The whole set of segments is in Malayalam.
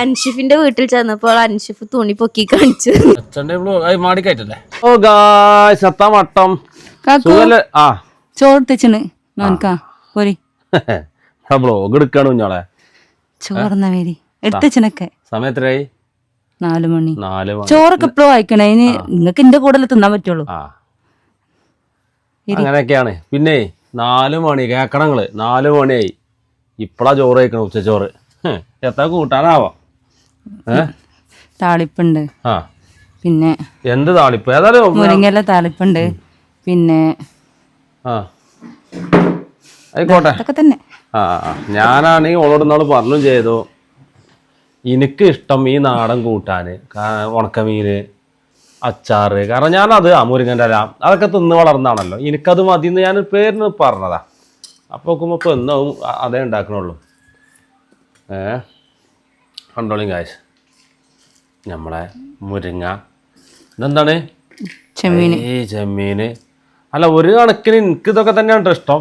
അൻഷിഫിന്റെ വീട്ടിൽ ചെന്നപ്പോൾ അൻഷിഫ് തുണി പൊക്കി കാണിച്ചു. ചോർത്തിച്ചിന് നോൻകാ പോരി ബ്ലോഗ് എടുക്കാണ് കുഞ്ഞോളെ. ചോർന്ന പേര് എടുത്തച്ഛനൊക്കെ സമയം എത്രയായി? 4 മണി. ചോറൊക്കെ എപ്പോഴും വായിക്കണേ. ഇനി നിങ്ങക്ക് എന്റെ കൂടെ തിന്നാൻ പറ്റുള്ളൂ. അങ്ങനെയൊക്കെയാണ്. പിന്നെ 4 മണി കേക്കണങ്ങള് 4 മണിയായി. ഇപ്പളാ ചോറ് കഴിക്കണം, ഉച്ചച്ചോറ്. എത്ര കൂട്ടാനാവാം? താളിപ്പുണ്ട്, പിന്നെ എന്ത് താളിപ്പ്? ഏതായാലും മുരിങ്ങയില താളിപ്പുണ്ട്, പിന്നെ ആയിക്കോട്ടെ. അതൊക്കെ തന്നെ. ഞാനാണെങ്കിൽ ഓളോട് നാള് പറഞ്ഞു ചെയ്തു, എനിക്ക് ഇഷ്ടം ഈ നാടൻ കൂട്ടാന്, ഉണക്കമീന്, അച്ചാറ്. കാരണം ഞാനത് മുരിങ്ങൻ്റെ ഇല അതൊക്കെ തിന്ന് വളർന്നാണല്ലോ, എനിക്കത് മതിയെന്ന് ഞാൻ പേരിന് പറഞ്ഞതാ. അപ്പോൾ നോക്കുമ്പോൾ ഇപ്പോൾ എന്നാവും അതേ ഉണ്ടാക്കണുള്ളൂ. കണ്ടോളിങ് കാശ് നമ്മളെ മുരിങ്ങ ഇതെന്താണ്? ചെമ്മീന്. അല്ല, ഒരു കണക്കിന് എനിക്ക് ഇതൊക്കെ തന്നെയാണ് ഇഷ്ടം.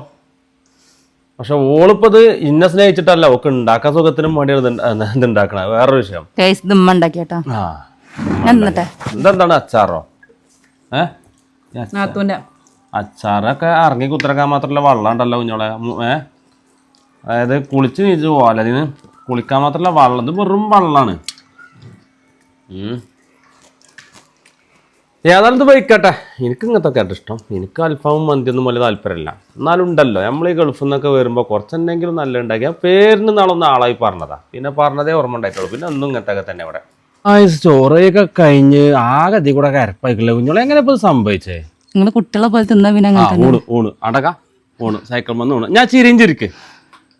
പക്ഷെ ഓളിപ്പോ ഇത് ഇന്ന സ്നേഹിച്ചിട്ടല്ല, ഒക്കെ ഉണ്ടാക്കാൻ സുഖത്തിനും വേണ്ടിയാണ് ഇത് ഉണ്ടാക്കണ. വേറൊരു വിഷയം, ഇതെന്താണ്? അച്ചാറോ? അച്ചാറൊക്കെ ഇറങ്ങി കുത്തിറക്കാൻ മാത്രമല്ല വെള്ളം ഉണ്ടല്ലോ കുഞ്ഞോളെ. അതായത് കുളിച്ച് നീച്ച് പോവാല്ല, അതിന് കുളിക്കാൻ മാത്രമല്ല വെള്ളം. ഇത് വെറും വെള്ളമാണ്. ഏതായാലും ഇത് വയ്ക്കട്ടെ. എനിക്ക് ഇങ്ങനത്തെ ഒക്കെ ഇഷ്ടം. എനിക്ക് അൽഫാമും മന്തിയൊന്നും വലിയ താല്പര്യമില്ല. എന്നാലും ഉണ്ടല്ലോ, നമ്മൾ ഈ ഗൾഫിൽ നിന്നൊക്കെ വരുമ്പോൾ കുറച്ചെന്തെങ്കിലും നല്ല ഉണ്ടാക്കി. ആ പേരിന് നാളൊന്ന് ആളായി പറഞ്ഞതാ, പിന്നെ പറഞ്ഞതേ ഓർമ്മ ഉണ്ടായിട്ടുള്ളൂ. പിന്നെ ഒന്നും ഇങ്ങനത്തെ തന്നെ ഇവിടെ. ചോറയൊക്കെ കഴിഞ്ഞ് ആകെ അതി കൂടെ കരപ്പായിക്കില്ല കുഞ്ഞോളെ. എങ്ങനെ ഇപ്പൊ സംഭവിച്ചേ? നിങ്ങള് കുട്ടികളെ പോലെ തിന്നാ പിന്നെ ഊണ് അടക്ക ഊണ് സൈക്കിൾ വന്ന് ഊണ്. ഞാൻ ചിരിഞ്ചിരിക്ക്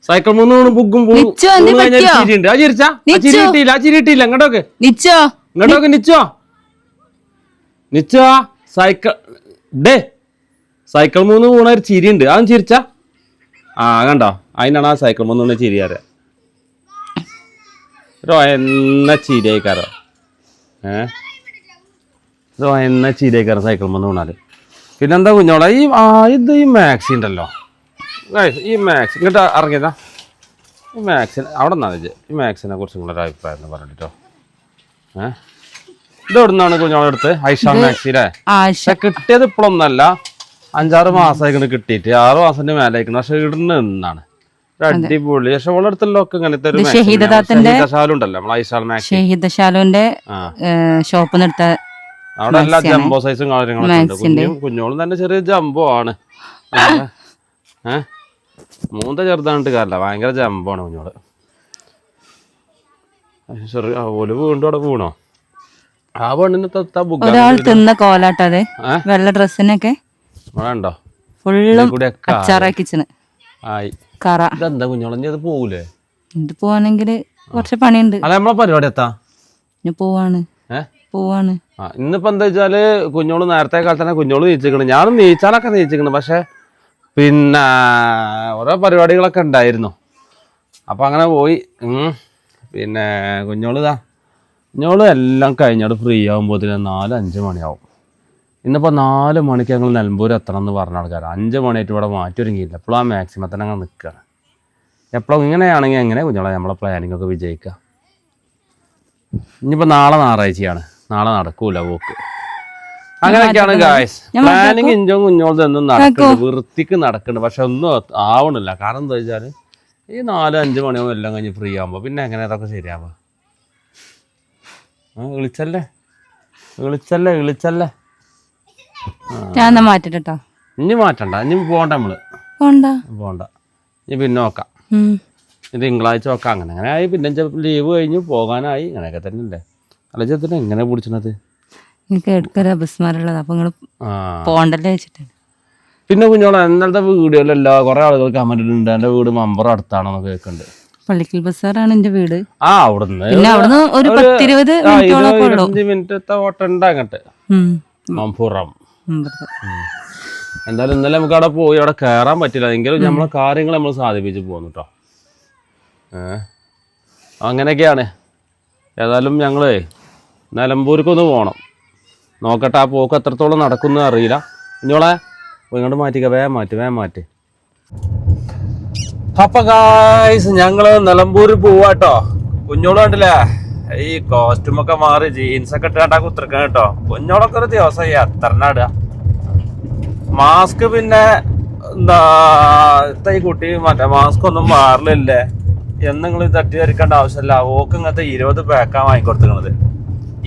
സൈക്കിൾ മൂന്ന് ഊണ് ബുക്കും ചിരിയുണ്ട്. ആ ചിരിച്ചാ ചിരിയിട്ടില്ല, ആ ചിരിയിട്ടില്ല. ഇങ്ങോട്ടോക്ക് ഇങ്ങോട്ടോക്ക് നിച്ചോ സൈക്കിൾ മൂന്ന് ഊണ ഒരു ചിരിയുണ്ട്. അതും ചിരിച്ചാ കണ്ടോ? അതിനാണ് ആ സൈക്കിൾ മൂന്ന് ഊണ് ചിരിയാറ്. എന്ന ചിരിയായിക്കാരോ എന്ന ചിരിയായിക്കാരോ സൈക്കിൾ മൂന്ന് ഊണാല്. പിന്നെന്താ കുഞ്ഞോളെ, ഇത് ഈ മാക്സി ഉണ്ടല്ലോ, ഈ മാക്സി ഇങ്ങോട്ട് ഇറങ്ങിയതാ. ഈ മാക്സിന് അവിടെ നിന്നാ വെച്ച് ഈ മാക്സിനെ കുറിച്ച് നിങ്ങളൊരു അഭിപ്രായം എന്ന് പറഞ്ഞിട്ടോ. ഇത് എവിടുന്നാണ് കുഞ്ഞോളെ അടുത്ത്? ഐഷാൻ മാക്സിലെ കിട്ടിയത് ഇപ്പോഴൊന്നല്ല, 5-6 മാസമായിക്കണ് കിട്ടിയിട്ട്. 6 മാസത്തിന്റെ മേലെ ആയിക്കണം. പക്ഷെ ഇടുന്ന നിന്നാണ് അടിപൊളി. പക്ഷെ ഓളെ അടുത്തല്ലോ ഒക്കെ ഇങ്ങനത്തെ ഒരു ഷാലുണ്ടല്ലോ, നമ്മളെ ഐഷാൻ മാക്സി ഷോപ്പ് അവിടെ എല്ലാ ജംബോ സൈസും കാര്യങ്ങളൊക്കെ. കുഞ്ഞോളും തന്നെ ചെറിയ ജംബോ ആണ്. മൂന്ന ചെറുതാണിട്ട് കാര്യമില്ല, ഭയങ്കര ജംബോ ആണ് കുഞ്ഞോള്. ചെറിയ ഓല് വീണ്ടും അവിടെ വീണോ? ആ പെണ്ണിന് ഒരാൾ തിന്ന കോലാട്ടത് വെള്ള ഡ്രസ്സിനൊക്കെ ഉണ്ടോ? ഇതെന്താ കുഞ്ഞോളെ, ഇത് പോകൂലേ? ഇത് പോവാണെങ്കിൽ കുറച്ച് പണിയുണ്ട്. അല്ല, നമ്മളെ പരിപാടി എത്താ പോവാണ്. ഇന്നിപ്പോ എന്താ വെച്ചാല് കുഞ്ഞോള് നേരത്തെ കാലത്ത് തന്നെ കുഞ്ഞോള് നീച്ചിക്കണ്. ഞാനും നീച്ചാലൊക്കെ നീച്ചിക്കണ്. പക്ഷെ പിന്നെ ഓരോ പരിപാടികളൊക്കെ ഉണ്ടായിരുന്നു. അപ്പൊ അങ്ങനെ പോയി. പിന്നെ കുഞ്ഞോള് എല്ലാം കഴിഞ്ഞോട് ഫ്രീ ആകുമ്പോഴത്തേന് 4-5 മണിയാവും. ഇന്നിപ്പോൾ 4 മണിക്ക് ഞങ്ങൾ നിലമ്പൂർ എത്തണം എന്ന് പറഞ്ഞ ആൾക്കാർ 5 മണിയായിട്ട് ഇവിടെ മാറ്റി ഒരുങ്ങിയില്ല. എപ്പോഴും ആ മാക്സിമം തന്നെ അങ്ങനെ നിൽക്കുകയാണ്. എപ്പോഴും ഇങ്ങനെയാണെങ്കിൽ എങ്ങനെ കുഞ്ഞോളെ നമ്മളെ പ്ലാനിങ് ഒക്കെ വിജയിക്കുക? ഇനിയിപ്പോൾ നാളെ ഞായറാഴ്ചയാണ്, നാളെ നടക്കൂല പോക്ക്. അങ്ങനെയൊക്കെയാണ് ഗായ്സ്. പ്ലാനിങ് ഇഞ്ചോ കുഞ്ഞോളത് എന്നും നടക്കുന്നുണ്ട്, വൃത്തിക്ക് നടക്കുന്നുണ്ട്. പക്ഷെ ഒന്നും ആവണില്ല. കാരണം എന്താ വെച്ചാൽ ഈ 4-5 മണിയാവും എല്ലാം കഴിഞ്ഞ് ഫ്രീ ആകുമ്പോൾ പിന്നെ എങ്ങനെ അതൊക്കെ ശരിയാവുക? വിളിച്ചല്ലേ മാറ്റട്ടോ. ഇനി മാറ്റണ്ട, ഇനി പോകണ്ട, നമ്മള് പോണ്ട. ഇനി പിന്നെ നോക്കാം. ഇത് തിങ്കളാഴ്ച നോക്കാം. അങ്ങനെ ആയി. പിന്നെ ലീവ് കഴിഞ്ഞ് പോകാനായി. അങ്ങനെയൊക്കെ തന്നെ അല്ലേ? അല്ല ചേട്ടന് എങ്ങനെ പിടിച്ചത്? പിന്നെ കുഞ്ഞോളെ ഇന്നലത്തെ വീഡിയോയിലല്ല കുറെ ആളുകൾ കമന്റ് ഇടുന്നുണ്ട് എന്റെ വീട് മമ്പറ അടുത്താണെന്ന് കേൾക്കുന്നുണ്ട്. പള്ളിക്കൽ ബസാറാണ് എന്റെ വീട്. അവിടുന്ന് ഒരു 10-20 മിനിറ്റത്തെ ഓട്ടം ഉണ്ട് അങ്ങോട്ട് മമ്പുറം. എന്തായാലും ഇന്നലെ നമുക്ക് അവിടെ പോയി അവിടെ കയറാൻ പറ്റില്ല. എങ്കിലും നമ്മളെ കാര്യങ്ങൾ നമ്മൾ സാധിപ്പിച്ച് പോന്നു കേട്ടോ. അങ്ങനെയൊക്കെയാണ്. ഏതായാലും ഞങ്ങള് നിലമ്പൂർക്കൊന്ന് പോകണം. നോക്കട്ടെ, ആ പോക്ക് എത്രത്തോളം നടക്കുന്നു അറിയില്ല. കുഞ്ഞോളെ ഇങ്ങോട്ട് മാറ്റിക്ക, വേഗം മാറ്റി. അപ്പൊ ഗായ്സ് ഞങ്ങള് നിലമ്പൂര് പോവാട്ടോ. കുഞ്ഞോള് കണ്ടില്ലേ ഈ കോസ്റ്റ്യൂമൊക്കെ മാറി ജീൻസ് ഒക്കെ ഇട്ടാ കുത്തിരിക്കണം കേട്ടോ. കുഞ്ഞോളൊക്കെ ഒരു ദിവസം എത്രണ്ണ ഇടുക. മാസ്ക് പിന്നെ എന്താ ഈ കുട്ടി മറ്റേ മാസ്ക് ഒന്നും മാറില്ലേ എന്ന് നിങ്ങൾ തട്ടി ധരിക്കേണ്ട ആവശ്യമില്ല. ഓക്ക് ഇങ്ങനത്തെ 20 പാക്കാണ് വാങ്ങിക്കൊടുത്തിരിക്കണത്.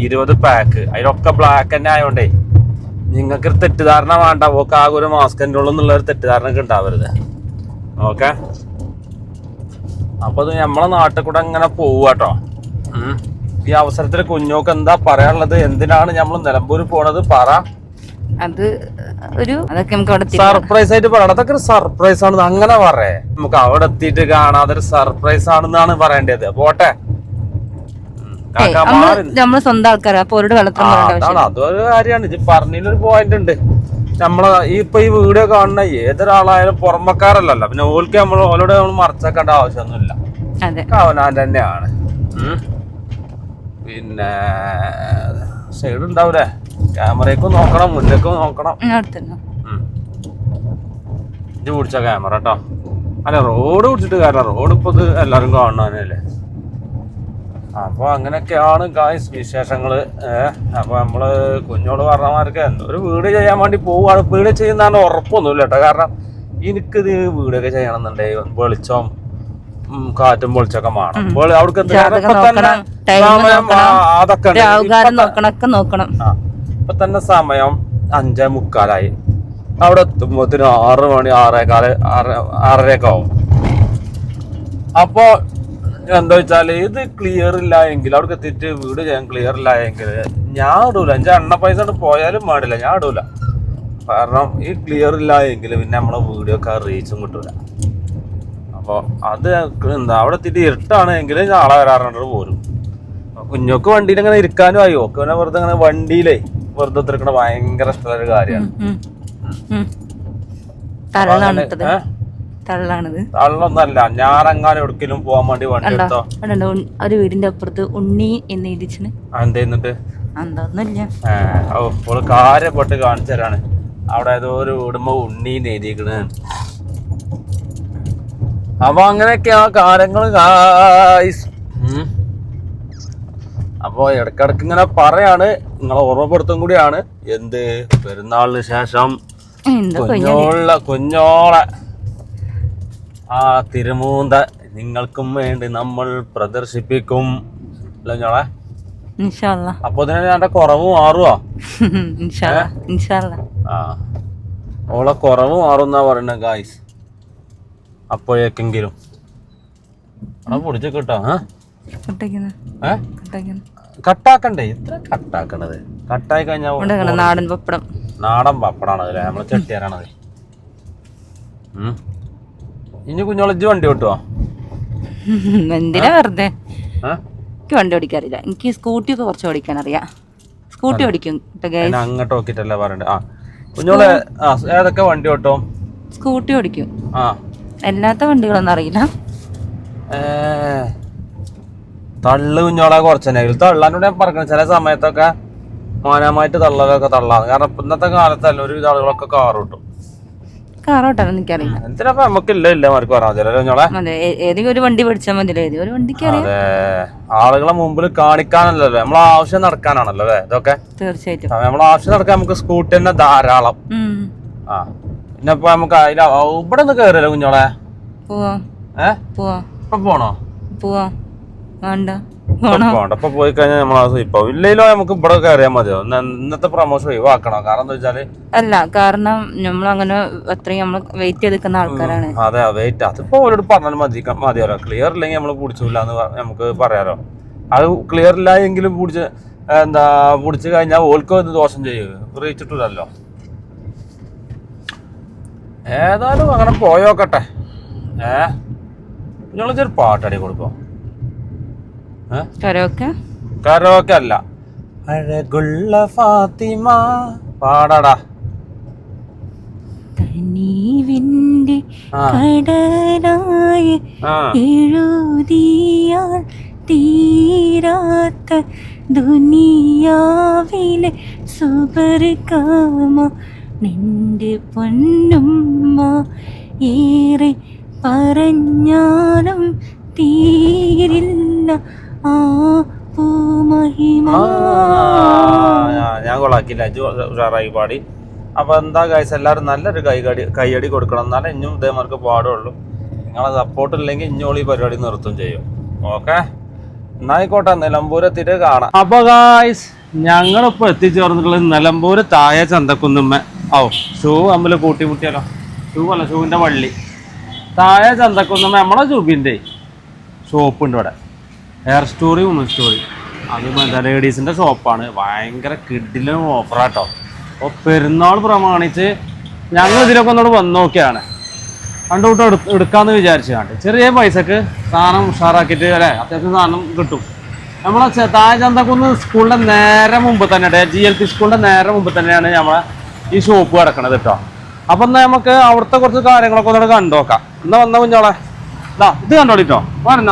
20 പാക്ക്, അതിലൊക്കെ ബ്ലാക്ക് തന്നെ ആയോണ്ടേ നിങ്ങൾക്ക് തെറ്റിദ്ധാരണ വേണ്ട. ഓക്ക് ആകെ ഒരു മാസ്കിൻ്റെ ഉള്ളിൽ നിന്നുള്ള ഒരു തെറ്റിദ്ധാരണ ഒക്കെ ഉണ്ടാവരുത്. ഓക്കെ, അപ്പൊ അത് നമ്മളെ നാട്ടിൽ കൂടെ ഇങ്ങനെ പോവാട്ടോ. ഈ അവസരത്തിൽ കുഞ്ഞോക്ക് എന്താ പറയാനുള്ളത്? എന്തിനാണ് നമ്മൾ നിലമ്പൂർ പോണത്? പറ. അത് ഒരു അതൊക്കെ നമുക്ക് അവിടെ സർപ്രൈസ് ആയിട്ട് പറയണം. അതൊക്കെ ഒരു സർപ്രൈസ് ആണെന്ന് അങ്ങനെ പറയേ. നമുക്ക് അവിടെ എത്തിയിട്ട് കാണാം അതൊരു സർപ്രൈസ് ആണെന്നാണ് പറയേണ്ടത്. പോട്ടെ, നമ്മള് സ്വന്തം ആൾക്കാരാ. അപ്പൊ അവരോട് അതാണ് അതൊരു കാര്യമാണ്. ഇത് പറഞ്ഞതിലൊരു പോയിന്റ് ഉണ്ട്. നമ്മളെ ഇപ്പൊ ഈ വീഡിയോ കാണുന്ന ഏതൊരാളായാലും പുറമക്കാരല്ലല്ലോ. പിന്നെ ഓൾക്ക് ഓലോട് നമ്മൾ മറച്ചേക്കേണ്ട ആവശ്യമൊന്നുമില്ല. അവനാൻ തന്നെയാണ്. പിന്നെ സൈഡ് ഉണ്ടാവൂലേ, ക്യാമറയ്ക്കും നോക്കണം, മുന്നേക്കും നോക്കണം. ഇത് പിടിച്ച ക്യാമറ കേട്ടോ. അല്ല, റോഡ് പിടിച്ചിട്ട് കാരണം റോഡ് ഇപ്പൊ ഇത് എല്ലാരും കാണാനല്ലേ. അപ്പൊ അങ്ങനെയൊക്കെയാണ് ഗായ്സ് വിശേഷങ്ങള്. അപ്പൊ നമ്മള് കുഞ്ഞോട് പറഞ്ഞമാർക്ക് ഒരു വീഡിയോ ചെയ്യാൻ വേണ്ടി പോവാണ്. വീഡിയോ ചെയ്യുന്നതാണ് ഉറപ്പൊന്നുമില്ല കേട്ടോ. കാരണം എനിക്കിത് വീഡിയോ ഒക്കെ ചെയ്യണമെന്നുണ്ടെങ്കിൽ വെളിച്ചം കാറ്റും പൊളിച്ചൊക്കെ വേണം. അവിടേക്ക് നോക്കണം. ഇപ്പൊ തന്നെ സമയം 5:45. അവിടെ എത്തുമ്പോത്തിന് 6 മണി 6:15 ആവും. അപ്പൊ എന്താ വെച്ചാല് ഇത് ക്ലിയർ ഇല്ല എങ്കിൽ അവിടേക്ക് എത്തിയിട്ട് വീട് ചെയ്യാൻ ക്ലിയർ ഇല്ല എങ്കിൽ ഞാൻ ഇടൂല. എന്റെ എണ്ണ പൈസ പോയാലും പാടില്ല, ഞാൻ ഇടൂല. കാരണം ഈ ക്ലിയർ ഇല്ല എങ്കിൽ പിന്നെ നമ്മളെ വീഡിയോ ഒക്കെ റീച്ചും കിട്ടൂല. അപ്പൊ അത് എന്താ അവിടെ എത്തിയിട്ട് ഇരുട്ടാണെങ്കിൽ നാളെ വരാറുണ്ട് പോരും. കുഞ്ഞോക്ക് വണ്ടിയിൽ ഇങ്ങനെ ഇരിക്കാനും ആയി. ഓക്കെ, പിന്നെ വെറുതെ ഇങ്ങനെ വണ്ടിയിലേ വെറുതെ തിരിക്കണ ഭയങ്കര ഇഷ്ടമുള്ള ഒരു കാര്യമാണ്. തള്ളൊന്നല്ല, ഞാനെങ്ങാനും എവിടേക്കും പോവാൻ വേണ്ടി വണ്ടി എടുത്തോ. ഒരു വീടിന്റെ അപ്പുറത്ത് ഉണ്ണി എന്ന് എഴുതിച്ചിന്. എന്തെന്നിട്ട് എന്താന്നില്ല, ഓള് കാര്യപ്പെട്ട് കാണിച്ചു തരാണ്. അവിടെ ഏതോ ഒരു വീടുമ്പോ ഉണ്ണീന്ന് എഴുതിക്കണ്. അപ്പൊ അങ്ങനെയൊക്കെയാ കാര്യങ്ങള് ഗായ്സ്. അപ്പൊ ഇടക്കിടക്ക് ഇങ്ങനെ പറയാണ്, നിങ്ങളെ ഓർമ്മപ്പെടുത്തും കൂടിയാണ്. എന്ത് പെരുന്നാളിന് ശേഷം കുഞ്ഞോളെ ആ തിരുമൂന്ത നിങ്ങൾക്കും വേണ്ടി നമ്മൾ പ്രദർശിപ്പിക്കും ഞോളെ. അപ്പൊ ഇതിനെ ഞാൻ കുറവ് മാറുവോ? ആ, ഓളെ കുറവ് മാറുന്നാ പറയണ ഗായ്സ്. അപ്പോഴേക്കെങ്കിലും അവിടെ പൊടിച്ച് കിട്ടോ. കട്ടാക്കണ്ടേ? ഇത്ര കട്ടാക്കണത്? കട്ടായി കഴിഞ്ഞാൽ നാടൻ പപ്പടാണ് അല്ലേ, നമ്മള് ചെട്ടിയാരാണത്. ഇനി കുഞ്ഞോളജ് വണ്ടി ഓട്ടുവോ? എന്തിനാ വെറുതെ? എനിക്ക് വണ്ടി ഓടിക്കാറില്ല. എനിക്ക് സ്കൂട്ടി ഒക്കെ കുറച്ച് ഓടിക്കാൻ അറിയാം. സ്കൂട്ടി ഓടിക്കും. അങ്ങോട്ട് നോക്കിട്ടല്ലേ പറയണ്ടേ. ആ കുഞ്ഞോളെ ഏതൊക്കെ വണ്ടി ഓട്ടും? സ്കൂട്ടി ഓടിക്കും. അല്ലാത്ത വണ്ടികളൊന്നും അറിയില്ല. തള്ളു കുഞ്ഞോളെ കുറച്ചെന്നെ തള്ളാനോട് ഞാൻ പറഞ്ഞ ചില സമയത്തൊക്കെ മാനമായിട്ട് തള്ളലൊക്കെ തള്ളാണ്. കാരണം ഇന്നത്തെ കാലത്തല്ല ഒരു ആളുകളൊക്കെ കാർ കിട്ടും. കാറോട്ടാണ് എനിക്കറിയില്ല. എന്തിനാ നമുക്ക് ഇല്ല മാർക്ക് പറയാം. ഏതെങ്കിലും ഒരു വണ്ടി പഠിച്ചാൽ മതിയല്ലോ. ഏതെങ്കിലും ഒരു വണ്ടിക്ക് അതെ, ആളുകളെ മുമ്പിൽ കാണിക്കാനല്ലോ, നമ്മളെ ആവശ്യം നടക്കാനാണല്ലോ അല്ലേ ഇതൊക്കെ. തീർച്ചയായിട്ടും നമ്മളെ ആവശ്യം നടക്കാൻ നമുക്ക് സ്കൂട്ടി തന്നെ ധാരാളം. ആ, പിന്നെ ഇപ്പൊ നമുക്ക് അതിൽ ഇവിടെ ഒന്ന് കേറിയല്ലോ കുഞ്ഞോളെ. ഇപ്പൊ പോണോ? വേണ്ട, ഇപ്പൊ പോയി കഴിഞ്ഞാൽ നമ്മൾ ഇപ്പൊ ഇല്ലല്ലോ നമുക്ക് ഇവിടെ കയറിയാൽ മതിയോ? ഇന്നത്തെ പ്രൊമോഷൻ ഒഴിവാക്കണോ? കാരണം എന്താ വെച്ചാല് അല്ല, കാരണം നമ്മളങ്ങനെ അത്രയും നമ്മൾ വെയിറ്റ് ചെയ്തിരിക്കുന്ന ആൾക്കാരാണ്. അതെ, വെയിറ്റ്. അതിപ്പോ ഓരോട് പറഞ്ഞാലും മതിയാലോ. ക്ലിയർ ഇല്ലെങ്കിൽ നമ്മള് പിടിച്ചില്ല എന്ന് നമുക്ക് പറയാലോ. അത് ക്ലിയർ ഇല്ല എങ്കിലും പിടിച്ചു കഴിഞ്ഞാൽ ഓൾക്ക് ദോഷം ചെയ്യും, അറിയിച്ചിട്ടില്ലല്ലോ. ഏതായാലും അങ്ങനെ പോയോക്കട്ടെ. ഞങ്ങളൊരു പാട്ടടി കൊടുക്കോ? കരോക്കെ അല്ല, അഴകുള്ള ഫാത്തിമ പാടാടാ. കനീവിന്റെ കടലായ എഴുതിയാൽ തീരാത്ത ദുനിയാവിലെ സുബർക്കാമ നിന്റെ പൊന്നുമ്മ ഏറെ പറഞ്ഞാലും തീരില്ല ആ ഞാൻ കൊളാക്കില്ല, ഉഷാറായി പാടി. അപ്പൊ എന്താ ഗൈസ്, എല്ലാവരും നല്ലൊരു കൈയടി കൊടുക്കണം, എന്നാലേ ഇനിയും ഇതേമാർക്ക് പാടുള്ളൂ. നിങ്ങളെ സപ്പോർട്ട് ഇല്ലെങ്കിൽ ഇഞ്ഞോളി പരിപാടി നിർത്തും ചെയ്യും. ഓക്കെ, എന്നായിക്കോട്ടെ, നിലമ്പൂരെത്തിയിട്ട് കാണാം. അപ്പൊ ഗൈസ്, ഞങ്ങളിപ്പോ എത്തിച്ചേർന്നിട്ടുള്ളത് നിലമ്പൂര് താഴെ ചന്തക്കുന്നുമ്മ. ഷൂ തമ്മിൽ കൂട്ടിമുട്ടിയാലോ, ഷൂ അല്ല, ഷൂവിന്റെ വള്ളി. താഴെ ചന്തക്കുന്നുമ്മ നമ്മളെ ജൂബിന്റെ ഷോപ്പുണ്ട് ഇവിടെ, ഹെയർ സ്റ്റോറി, വുമൺ സ്റ്റോറി. അത് എന്താ ലേഡീസിന്റെ ഷോപ്പാണ്. ഭയങ്കര കിഡിലും ഓഫറാട്ടോ. അപ്പോൾ പെരുന്നാൾ പ്രമാണിച്ച് ഞങ്ങൾ ഇതിലൊക്കെ ഒന്നോട് വന്ന് നോക്കിയാണ്, കണ്ടുകൂട്ട് എടുക്കാമെന്ന് വിചാരിച്ചാണ്ട്. ചെറിയ പൈസക്ക് സാധനം ഉഷാറാക്കിയിട്ട് അല്ലേ, അത്യാവശ്യം സാധനം കിട്ടും. നമ്മളെ താഴെ ചന്തക്കുന്ന് സ്കൂളിൻ്റെ നേരെ മുമ്പ് തന്നെ, GLP സ്കൂളിൻ്റെ നേരെ മുമ്പ് തന്നെയാണ് നമ്മളെ ഈ ഷോപ്പ് കിടക്കണത് കേട്ടോ. അപ്പം എന്നാൽ നമുക്ക് അവിടുത്തെ കുറച്ച് കാര്യങ്ങളൊക്കെ ഒന്നുകൂടെ കണ്ടുനോക്കാം. എന്നാ വന്ന കുഞ്ഞോളെ, ഇത് കണ്ടോളിട്ടോ. പറഞ്ഞ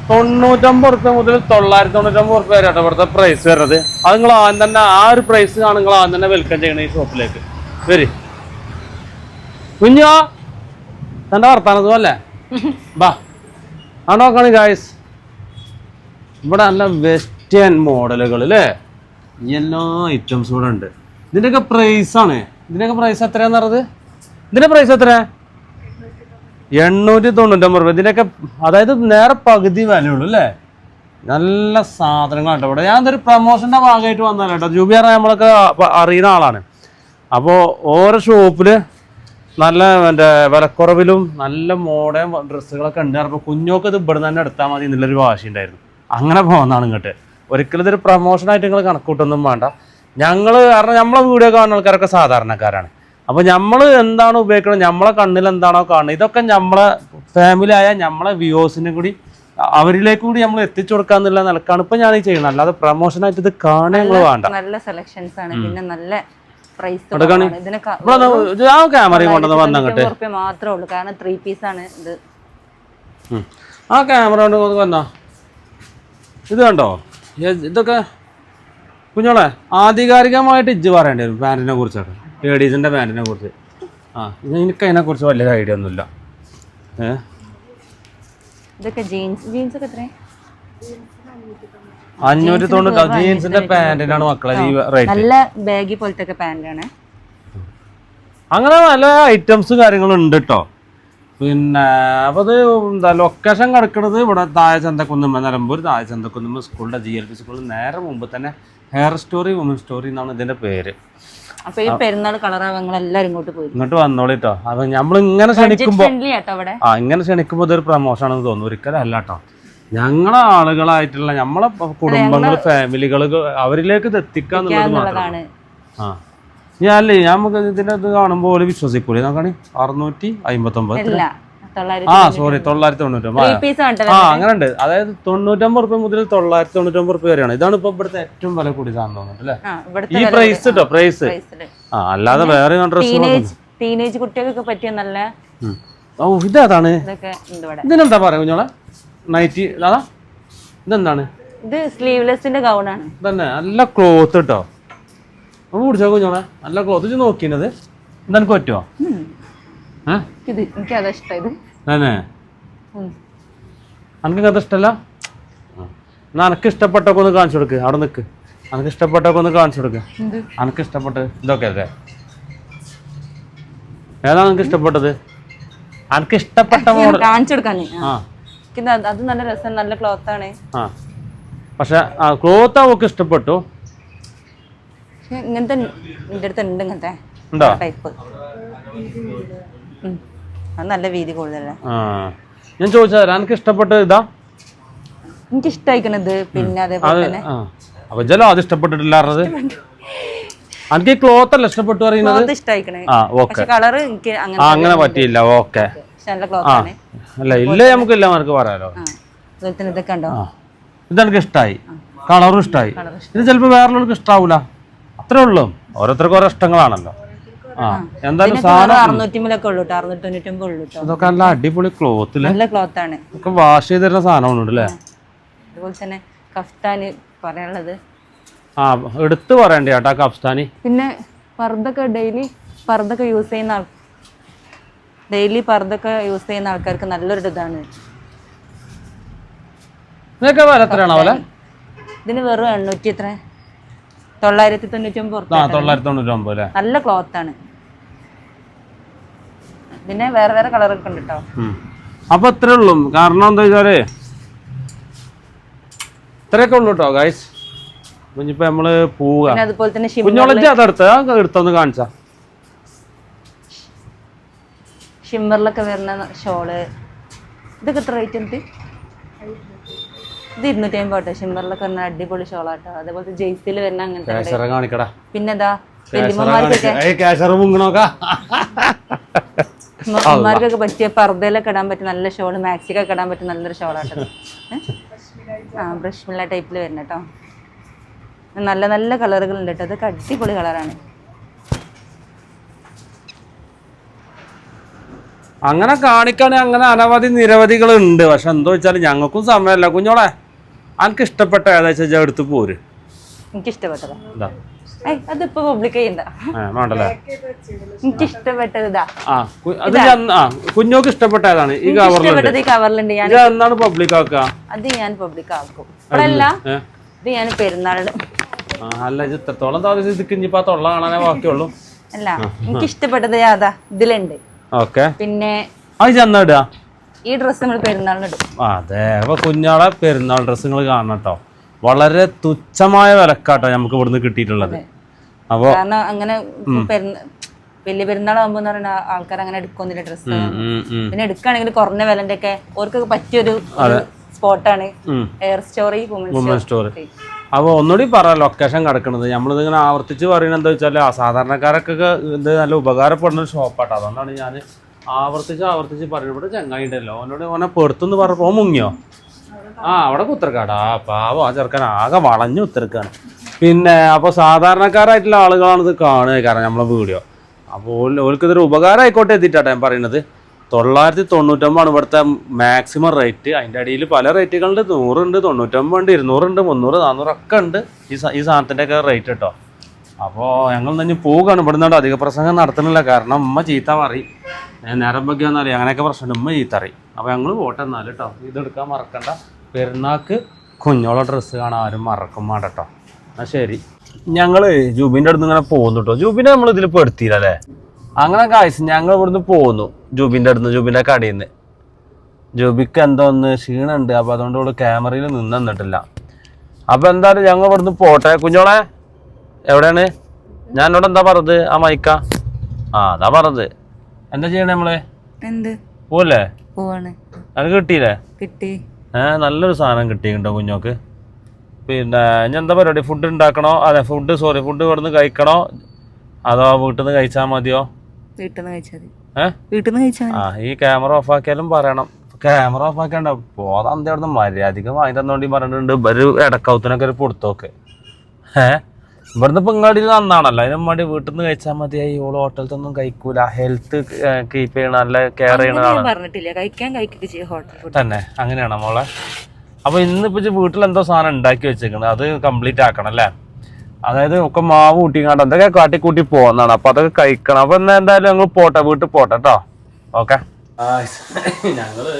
99 റുപ്യ മുതൽ 999 റുപ്യ വരെ കേട്ടോ ഇവിടുത്തെ പ്രൈസ് വരുന്നത്. അത് നിങ്ങൾ ആദ്യം തന്നെ ആ ഒരു പ്രൈസ് ആണ് നിങ്ങൾ ആദ്യം തന്നെ വെൽക്കം ചെയ്യണം ഈ ഷോപ്പിലേക്ക്. വരി കുഞ്ഞോ, തൻ്റെ വർത്താനത്തും അല്ലേ, ബാ ആ നോക്കാണ് ഗായ്സ്. ഇവിടെ നല്ല വെസ്റ്റേൺ മോഡലുകൾ അല്ലേ, എല്ലാ ഐറ്റംസും കൂടെ ഉണ്ട്. ഇതിൻ്റെയൊക്കെ പ്രൈസാണ്. ഇതിൻ്റെയൊക്കെ പ്രൈസ് എത്രയാന്ന് പറഞ്ഞത്? ഇതിൻ്റെ പ്രൈസ് എത്ര? 899 രൂപ. ഇതിനൊക്കെ അതായത് നേരെ പകുതി വിലയുള്ളൂ അല്ലേ. നല്ല സാധനങ്ങളാട്ടോ ഇവിടെ. ഞാൻ ഇതൊരു പ്രമോഷൻ്റെ ഭാഗമായിട്ട് വന്നതാണ് കേട്ടോ. ജൂബിയാർ നമ്മളൊക്കെ അറിയുന്ന ആളാണ്. അപ്പോൾ ഓരോ ഷോപ്പിൽ നല്ല വിലക്കുറവിലും നല്ല മോഡേൺ ഡ്രസ്സുകളൊക്കെ ഉണ്ട്. അപ്പോൾ കുഞ്ഞോക്ക് ഇത് ഇവിടെ തന്നെ എടുത്താൽ മതി എന്നുള്ളൊരു വാശിയുണ്ടായിരുന്നു. അങ്ങനെ പോകുന്നതാണ് ഇങ്ങോട്ട്. ഒരിക്കലും ഇതൊരു പ്രമോഷനായിട്ട് നിങ്ങൾ കണക്കൂട്ടൊന്നും വേണ്ട. കാരണം നമ്മളെ വീഡിയോ കാണുന്ന ആൾക്കാരൊക്കെ സാധാരണക്കാരാണ്. അപ്പോൾ നമ്മൾ എന്താണ് ഉപയോഗിക്കുന്നത്, നമ്മളെ കണ്ണിൽ എന്താണോ കാണുന്നത്, ഇതൊക്കെ നമ്മളെ ഫാമിലി ആയ നമ്മളെ വ്യൂവേഴ്സിനും കൂടി അവരിലേക്ക് കൂടി നമ്മൾ എത്തിച്ചു കൊടുക്കാന്നുള്ള നിലക്കാണ് ഇപ്പൊ ഞാൻ ഈ ചെയ്യുന്നത്. അല്ലാതെ പ്രമോഷനായിട്ട് ഇത് കാണാൻ നിങ്ങൾ വേണ്ട. നല്ല സെലക്ഷൻസ് ആണ്, പിന്നെ നല്ല പ്രൈസ് ക്യാമറയും കൊണ്ടുവന്ന് വന്നങ്ങോട്ട് മാത്രമേ ഉള്ളൂ. കാരണം 3 പീസ് ആണ് ഇത്. ആ ക്യാമറ കൊണ്ട് വന്നാ ഇത് കണ്ടോ. ഇതൊക്കെ കുഞ്ഞോളെ ആധികാരികമായിട്ട് ഇജ്ജ് പറയേണ്ടി വരും പാൻറ്റിനെ കുറിച്ചൊക്കെ, ലേഡീസിൻ്റെ പാൻറ്റിനെ കുറിച്ച്. എനിക്ക് അതിനെക്കുറിച്ച് വലിയൊരു ഐഡിയ ഒന്നുമില്ല. ഇതൊക്കെ ജീൻസ് ഒക്കെ എത്ര? 590. ജീൻസിന്റെ പാന്റിനാണ് മക്കളെ ഈ റേറ്റ്. നല്ല ബാഗി പോലത്തെ പാന്റാണ്. അങ്ങനെ നല്ല ഐറ്റംസ് കാര്യങ്ങളും ഉണ്ട് കേട്ടോ. പിന്നെ അപ്പോൾ അത് എന്താ ലൊക്കേഷൻ കിടക്കുന്നത് ഇവിടെ താഴെ ചന്തക്കുന്നുമ്മ, നിലമ്പൂർ താഴെ ചന്തക്കുന്നുമ്മ സ്കൂളിൻ്റെ GLP സ്കൂളിൽ നേരെ മുമ്പ് തന്നെ ഹെയർ സ്റ്റോറി, വുമൺ സ്റ്റോറി എന്നാണ് ഇതിന്റെ പേര്. അപ്പൊ ഈ പെരുന്നാൾ കളറാവങ്ങൾ എല്ലാവരും ഇങ്ങോട്ട് വന്നോളിട്ടോ. അപ്പൊ നമ്മളിങ്ങനെ ഇങ്ങനെ ക്ഷണിക്കുമ്പോൾ ഇതൊരു പ്രമോഷൻ ആണെന്ന് തോന്നുന്നു. ഒരിക്കലും അല്ല കേട്ടോ. ഞങ്ങളെ ആളുകളായിട്ടുള്ള നമ്മളെ കുടുംബങ്ങൾ, ഫാമിലികൾ അവരിലേക്ക് ഇത് എത്തിക്കാന്നുള്ളത് മാത്രമാണ്. ഞാനല്ലേ നമുക്ക് ഇതിന്റെ ഇത് കാണുമ്പോൾ ഒരു വിശ്വസിക്കൂലേ. നോക്കാണ് 659. സോറി 999. അങ്ങനെ ഉണ്ട്. അതായത് 99 റുപ്യ മുതൽ 999 റുപ്യ വരെയാണ്. ഇതാണ് ഇപ്പൊ ഇവിടുത്തെ ഏറ്റവും വില കൂടി സാധനം തോന്നുന്നുണ്ട് അല്ലേ ഈ പ്രൈസ് കേട്ടോ. പ്രൈസ് അല്ലാതെ വേറെ ടീനേജ് കുട്ടികൾക്ക് പറ്റിയ നല്ല ഇതാണ്. ഇതിനെന്താ പറയാ കുഞ്ഞോളെ, നൈറ്റി അതാ. ഇതെന്താണ്? ഇത് സ്ലീവ്ലെസിന്റെ ഗൗൺ ആണ്. തന്നെ നല്ല ക്ലോത്ത് കേട്ടോ. നമ്മൾ കുടിച്ചോ കുഞ്ഞോളെ, നല്ല ക്ലോത്ത്. ഇത് നോക്കിയത് ഇതെനിക്ക് പറ്റുമോ? എനിക്ക് അതാ ഇഷ്ടം. തന്നെ അനക്ക് അത് ഇഷ്ടമല്ല? എന്നാ എനക്ക് ഇഷ്ടപ്പെട്ടൊക്കെ ഒന്ന് കാണിച്ചു കൊടുക്ക്. അവിടെ നിൽക്ക്. അനക്ക് ഇഷ്ടപ്പെട്ടൊക്കെ ഒന്ന് കാണിച്ചു കൊടുക്ക്. അനക്ക് ഇഷ്ടപ്പെട്ട് ഇതൊക്കെ അല്ലേ? ഏതാണ് എനിക്ക് ഇഷ്ടപ്പെട്ടത്? അനക്ക് ഇഷ്ടപ്പെട്ട കാണിച്ചു കൊടുക്കാൻ. അത് നല്ല രസം, നല്ല ക്ലോത്ത് ആണ്. പക്ഷെ ക്ലോത്ത് അവക്ക് ഇഷ്ടപ്പെട്ടു. ഇങ്ങനത്തെ എന്റെ അടുത്ത് ഉണ്ട്, ഇങ്ങനത്തെ ടൈപ്പ്. അത് നല്ല വീതി കൂടുതലല്ലേ. ഞാൻ ചോദിച്ചത് എനിക്ക് ഇഷ്ടപ്പെട്ടത് ഇതാ. എനിക്ക് ഇഷ്ടമായിക്കണത്. പിന്നെ അതേപോലെ തന്നെ അപ്പൊ ജലോ അത് ഇഷ്ടപ്പെട്ടിട്ടില്ലാറത്. എനിക്ക് ഈ ക്ലോത്ത് അല്ല ഇഷ്ടപ്പെട്ടു പറയുന്നത്. കളറ് അങ്ങനെ പറ്റിയില്ല. ഓക്കെ അല്ല ഇല്ല, നമുക്കില്ല മാർക്ക് പറയാലോ. ഇതൊക്കെ ഉണ്ടോ? ഇതെനിക്ക് ഇഷ്ടമായി, കളറും ഇഷ്ടമായി. ഇത് ചിലപ്പോ വേറൊരാൾക്ക് ഇഷ്ടാവൂല, അത്രേ ഉള്ളൂ. ഓരോരുത്തർക്കും ഓരോ ഇഷ്ടങ്ങളാണല്ലോ. എന്തായാലും അതൊക്കെ നല്ല അടിപൊളി ക്ലോത്ത്, നല്ല ക്ലോത്ത് ആണ്. ഒക്കെ വാഷ് ചെയ്ത് തരുന്ന സാധനമുണ്ട് അല്ലേ. അതുപോലെ തന്നെ കഫ്താന് പറയാനുള്ളത് എടുത്ത് പറയണ്ടേ ചേട്ടാ കഫ്താനി. പിന്നെ പർദ്ദൊക്കെ ഡെയിലി പർദ്ദൊക്കെ യൂസ് ചെയ്യുന്ന ആൾക്കാർക്ക് നല്ലൊരു ഇതാണ്. ഇതൊക്കെ വില എത്രയാണോ? ഇതിന് വെറും 800 എത്ര 999 ആ 999 അല്ലേ? നല്ല ക്ലോത്ത് ആണ്. പിന്നെ വേറെ വേറെ കളറൊക്കെ ഉണ്ട് കേട്ടോ. അപ്പൊ ഇത്രേ ഉള്ളൂ. കാരണം എന്താ വെച്ചാല് ഇത്രയൊക്കെ ഉള്ളു കേട്ടോ ഗൈസ്. ഇനിയിപ്പോ നമ്മള് പോവുക. അതുപോലെ തന്നെ കുഞ്ഞോളജി എടുത്തൊന്ന് കാണിച്ചാ. ഷിമ്മറിലൊക്കെ വരുന്ന ഷോള് ഇതൊക്കെ എത്ര റേറ്റ് ഉണ്ട്? ഇത് 250 കേട്ടോ. ഷിമ്മറിലൊക്കെ വരുന്ന അടിപൊളി ഷോളാട്ടോ. അതേപോലെ ജെയ്സിൽ വരുന്ന അങ്ങനത്തെ. പിന്നെതാ വല്യമ്മമാർക്കൊക്കെ പറ്റിയ പർദ്ദയിലൊക്കെ ഇടാൻ പറ്റിയ നല്ല ഷോള്, മാക്സിക്കൊക്കെ ഇടാൻ പറ്റിയ നല്ലൊരു ഷോളാട്ടോ. ആ ബ്രഷ് മില്ല ടൈപ്പിൽ വരുന്ന കേട്ടോ. നല്ല നല്ല കളറുകൾ ഉണ്ട് കേട്ടോ. അതൊക്കെ അടിപൊളി കളറാണ്. അങ്ങനെ കാണിക്കാണെങ്കിൽ അങ്ങനെ അനവധി നിരവധികൾ ഉണ്ട്. പക്ഷെ എന്താ വെച്ചാൽ ഞങ്ങൾക്കും സമയമല്ല. കുഞ്ഞോളെ എനിക്ക് ഇഷ്ടപ്പെട്ട ഏകദേശം എടുത്ത് പോര്. എനിക്ക് ഇഷ്ടപ്പെട്ടതാ. അതിപ്പോ പബ്ലിക് ചെയ്യണ്ട. എനിക്ക് ഇഷ്ടപ്പെട്ടത് ഇതാ. കുഞ്ഞോക്ക് ഇഷ്ടപ്പെട്ട ഏതാണ്? ഈ കവറിലുണ്ട്. ഈ കവറിലുണ്ട്. എന്നാണ് പബ്ലിക് ആക്കുക? അത് ഞാൻ പബ്ലിക് ആക്കും. ഇപ്പോഴല്ല, ഇത് ഞാൻ പെരുന്നാളിന്. അല്ല ഇത്രത്തോളം ഇനിയിപ്പോ തൊള്ള കാണാനേ ബാക്കിയുള്ളൂ. അല്ല എനിക്ക് ഇഷ്ടപ്പെട്ടത് അതാ ഇതിലുണ്ട്. ഓക്കെ. പിന്നെ അത് ചെന്നിടുക. ഈ ഡ്രസ്സ് നമ്മൾ പെരുന്നാളിന് ഇടും. അതെ. അപ്പൊ കുഞ്ഞാളെ പെരുന്നാൾ ഡ്രസ്സുകൾ കാണണം കേട്ടോ. വളരെ തുച്ഛമായ വിലക്കാട്ടോ നമുക്ക് ഇവിടുന്ന് കിട്ടിയിട്ടുള്ളത്. അപ്പൊ കാരണം അങ്ങനെ വലിയ പെരുന്നാളാകുമ്പോ പറയുന്ന ആൾക്കാർ അങ്ങനെ എടുക്കൊന്നില്ല ഡ്രസ്സ്. പിന്നെ എടുക്കുകയാണെങ്കിൽ കുറഞ്ഞ വിലന്റെ ഒക്കെ ഓർക്കൊക്കെ പറ്റിയൊരു സ്പോട്ടാണ് എയർ സ്റ്റോറി വുമൻ സ്റ്റോറി. അപ്പോൾ ഒന്നുകൂടി പറയാം ലൊക്കേഷൻ കിടക്കുന്നത്. നമ്മളിതിങ്ങനെ ആവർത്തിച്ച് പറയുന്നത് എന്താ വെച്ചാൽ സാധാരണക്കാരൊക്കെ ഇത് നല്ല ഉപകാരപ്പെടുന്ന ഒരു ഷോപ്പാട്ടോ. അതുകൊണ്ടാണ് ഞാൻ ആവർത്തിച്ച് പറയുന്നത്. ഇവിടെ ചങ്ങായി ഉണ്ടല്ലോ, അവനോട് ഓനെ പെടുത്തുനിന്ന് പറഞ്ഞപ്പോൾ മുങ്ങിയോ? അവിടെ കുത്തിരക്കാടാ പാവം. ആ ചെറുക്കൻ ആകെ വളഞ്ഞു കുത്തിരക്കാണ്. പിന്നെ അപ്പോൾ സാധാരണക്കാരായിട്ടുള്ള ആളുകളാണ് ഇത് കാണുക. കാരണം നമ്മളെ വീഡിയോ അപ്പോൾ ഓൽക്കിതൊരു ഉപകാരം ആയിക്കോട്ടെ എത്തിയിട്ടാട്ടോ ഞാൻ പറയുന്നത്. 999 ഇവിടുത്തെ മാക്സിമം റേറ്റ്. അതിൻ്റെ അടിയിൽ പല റേറ്റുകളുണ്ട്. 100 ഉണ്ട്, 99 ഉണ്ട്, 200 ഉണ്ട്, 300, 400 ഒക്കെ ഉണ്ട് ഈ സാധനത്തിൻ്റെ ഒക്കെ റേറ്റ് കേട്ടോ. അപ്പോൾ ഞങ്ങൾ തന്നെ പോവുകയാണ്. ഇവിടെ നിന്നോട് അധിക പ്രസംഗം നടത്തുന്നില്ല. കാരണം ഉമ്മ ചീത്ത പറയും. നേരം വയ്ക്കുകയെന്നറിയാം. അങ്ങനെയൊക്കെ പ്രശ്നമുണ്ട്. ഉമ്മ ചീത്ത അറിയും. അപ്പോൾ ഞങ്ങൾ പോട്ടെ എന്നാൽ കേട്ടോ. ഇതെടുക്കാൻ മറക്കണ്ട. പെരുന്നാൾക്ക് കുഞ്ഞോളെ ഡ്രസ്സ് കാണാൻ ആരും മറക്കും വേണ്ട കേട്ടോ. എന്നാൽ ശരി. ഞങ്ങൾ ജൂബിൻ്റെ അടുത്ത് ഇങ്ങനെ പോകുന്നു കേട്ടോ. ജൂബിനെ നമ്മൾ ഇതിൽ പെടുത്തിയില്ല അല്ലേ? അങ്ങനെ കാഴ്ച ഞങ്ങൾ ഇവിടുന്ന് പോകുന്നു ജൂബിൻ്റെ അടുത്ത്, ജൂബിൻ്റെ കടയിൽ നിന്ന്. ജൂബിക്ക് എന്തോ ഒന്ന് ക്ഷീണമുണ്ട്. അപ്പോൾ അതുകൊണ്ട് ഇവിടെ ക്യാമറയിൽ നിന്നിട്ടില്ല. അപ്പോൾ എന്തായാലും ഞങ്ങൾ ഇവിടുന്ന് പോട്ടെ. കുഞ്ഞോളെ എവിടെയാണ്? ഞാൻ ഇവിടെ എന്താ പറഞ്ഞത്? ആ മൈക്ക അതാ പറഞ്ഞത്. എന്താ ചെയ്യണേ നമ്മള്? പോവല്ലേ? അത് കിട്ടിയില്ലേ? കിട്ടി. നല്ലൊരു സാധനം കിട്ടിയിട്ടുണ്ടോ കുഞ്ഞോക്ക്? പിന്നെ ഞാൻ എന്താ പരിപാടി? ഫുഡ് ഉണ്ടാക്കണോ? അതെ ഫുഡ് ഇവിടുന്ന് കഴിക്കണോ അതോ വീട്ടിൽ നിന്ന് കഴിച്ചാൽ മതിയോ? വീട്ടിൽ നിന്ന് കഴിച്ചാൽ. ഈ ക്യാമറ ഓഫ് ആക്കിയാലും പറയണം. ക്യാമറ ഓഫ് ആക്കിയാണ്ട പോതാ അവിടുന്ന് മര്യാദക്ക് വാങ്ങി തന്നോണ്ടി പറഞ്ഞിട്ടുണ്ട്. ഒരു ഇടക്കൗത്തിനൊക്കെ ഒരു പൊടുത്തൊക്കെ. ഇവിടുന്ന് പിങ്ങാടി നന്നാണല്ലോ. അതിനും വേണ്ടി വീട്ടിൽ നിന്ന് കഴിച്ചാൽ മതിയായി. ഓള് ഹോട്ടലത്തൊന്നും കഴിക്കൂല. ഹെൽത്ത് കീപ്പ് ചെയ്യണ, നല്ല കെയർ ചെയ്യണതാണ് തന്നെ. അങ്ങനെയാണോ മോളെ? അപ്പൊ ഇന്നിപ്പോ വീട്ടിൽ എന്തോ സാധനം ഉണ്ടാക്കി വെച്ചേക്കണത്, അത് കംപ്ലീറ്റ് ആക്കണം അല്ലേ? അതായത് ഒക്കെ മാവ് കൂട്ടിങ്ങാണ്ട് എന്തൊക്കെ കാട്ടിക്കൂട്ടി പോകുന്നതാണ്. അപ്പൊ അതൊക്കെ കഴിക്കണം. അപ്പൊ എന്നാ എന്തായാലും ഞങ്ങൾ പോട്ടെ, വീട്ടിൽ പോട്ടെ കേട്ടോ. ഓക്കെ. ഞങ്ങള്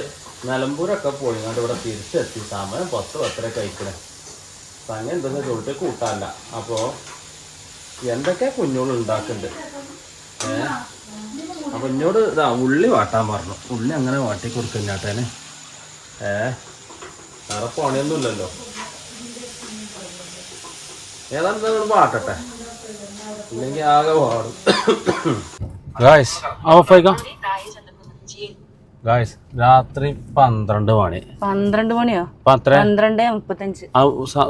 നിലമ്പൂരൊക്കെ പോയിങ്ങാണ്ട് ഇവിടെ തിരിച്ചെത്തി. സമയം 10 കഴിക്കണേ. അങ്ങനെ എന്തെന്ന് ചോദിച്ചാൽ കൂട്ടാല്ല. അപ്പോ എന്തൊക്കെ കുഞ്ഞോള് ഉണ്ടാക്കുന്നുണ്ട്. അപ്പൊ എന്നോട് ഇതാ ഉള്ളി വാട്ടാൻ പറഞ്ഞു. ഉള്ളി അങ്ങനെ വാട്ടി കൊടുക്കുന്നേട്ടേന്. വേറെ പണിയൊന്നുമില്ലല്ലോ. ഏതാണ്ട് വാട്ടട്ടെ, ഇല്ലെങ്കിൽ ആകെ പാടും. രാത്രി 12 മണി. 12 മണിയോ? 12:35.